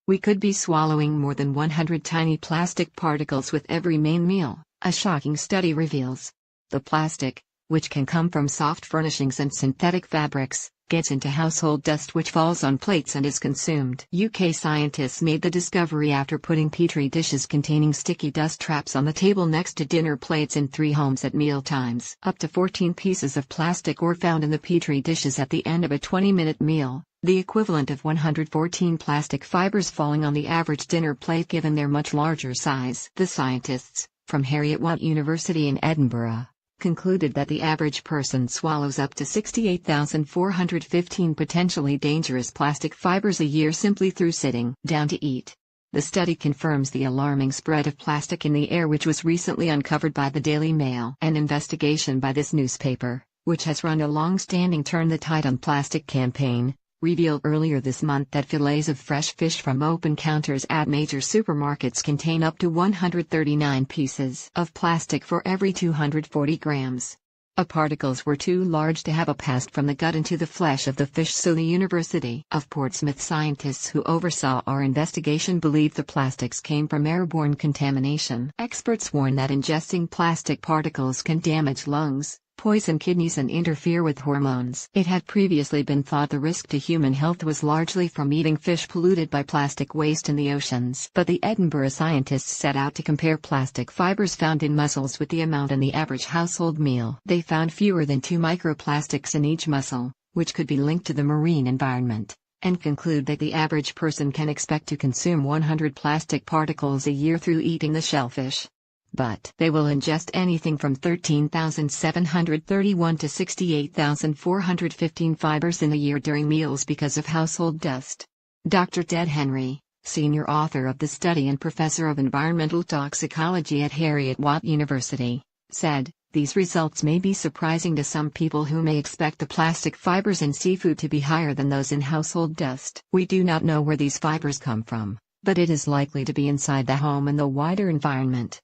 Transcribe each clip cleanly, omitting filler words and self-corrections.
We could be swallowing more than 100 tiny plastic particles with every main meal, a shocking study reveals. The plastic, which can come from soft furnishings and synthetic fabrics, gets into household dust which falls on plates and is consumed. UK scientists made the discovery after putting Petri dishes containing sticky dust traps on the table next to dinner plates in 3 homes at meal times. Up to 14 pieces of plastic were found in the Petri dishes at the end of a 20-minute meal, the equivalent of 114 plastic fibers falling on the average dinner plate given their much larger size. The scientists, from Heriot-Watt University in Edinburgh, concluded that the average person swallows up to 68,415 potentially dangerous plastic fibers a year simply through sitting down to eat. The study confirms the alarming spread of plastic in the air which was recently uncovered by the Daily Mail. An investigation by this newspaper, which has run a long-standing Turn the Tide on Plastic campaign, revealed earlier this month that fillets of fresh fish from open counters at major supermarkets contain up to 139 pieces of plastic for every 240 grams. The particles were too large to have passed from the gut into the flesh of the fish, so the University of Portsmouth scientists who oversaw our investigation believe the plastics came from airborne contamination. Experts warn that ingesting plastic particles can damage lungs, poison kidneys and interfere with hormones. It had previously been thought the risk to human health was largely from eating fish polluted by plastic waste in the oceans. But the Edinburgh scientists set out to compare plastic fibers found in mussels with the amount in the average household meal. They found fewer than 2 microplastics in each mussel, which could be linked to the marine environment, and conclude that the average person can expect to consume 100 plastic particles a year through eating the shellfish. But they will ingest anything from 13,731 to 68,415 fibers in a year during meals because of household dust. Dr. Ted Henry, senior author of the study and professor of environmental toxicology at Heriot-Watt University, said, "These results may be surprising to some people who may expect the plastic fibers in seafood to be higher than those in household dust. We do not know where these fibers come from, but it is likely to be inside the home and the wider environment."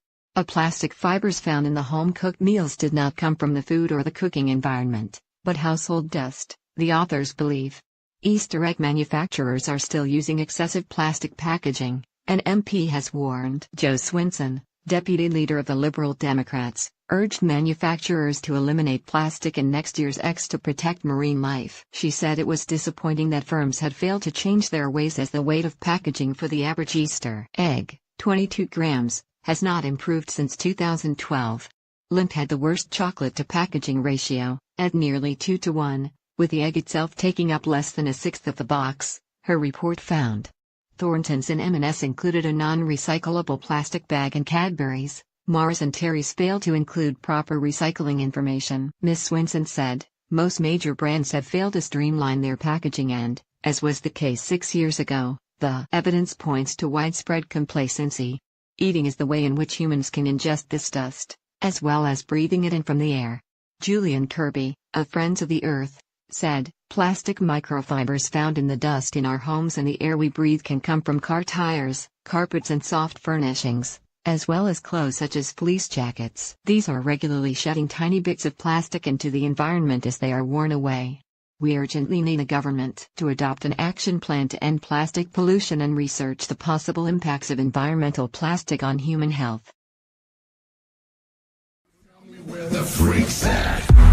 Plastic fibers found in the home-cooked meals did not come from the food or the cooking environment, but household dust, the authors believe. Easter egg manufacturers are still using excessive plastic packaging, an MP has warned. Jo Swinson, deputy leader of the Liberal Democrats, urged manufacturers to eliminate plastic in next year's X to protect marine life. She said it was disappointing that firms had failed to change their ways as the weight of packaging for the average Easter egg, 22 grams, has not improved since 2012. Lindt had the worst chocolate-to-packaging ratio, at nearly 2-to-1, with the egg itself taking up less than a sixth of the box, her report found. Thornton's and M&S included a non-recyclable plastic bag, and Cadbury's, Mars and Terry's failed to include proper recycling information. Ms. Swinson said, most major brands have failed to streamline their packaging and, as was the case 6 years ago, the evidence points to widespread complacency. Eating is the way in which humans can ingest this dust, as well as breathing it in from the air. Julian Kirby, of Friends of the Earth, said, plastic microfibers found in the dust in our homes and the air we breathe can come from car tires, carpets and soft furnishings, as well as clothes such as fleece jackets. These are regularly shedding tiny bits of plastic into the environment as they are worn away. We urgently need a government to adopt an action plan to end plastic pollution and research the possible impacts of environmental plastic on human health. Tell me where the freak's at.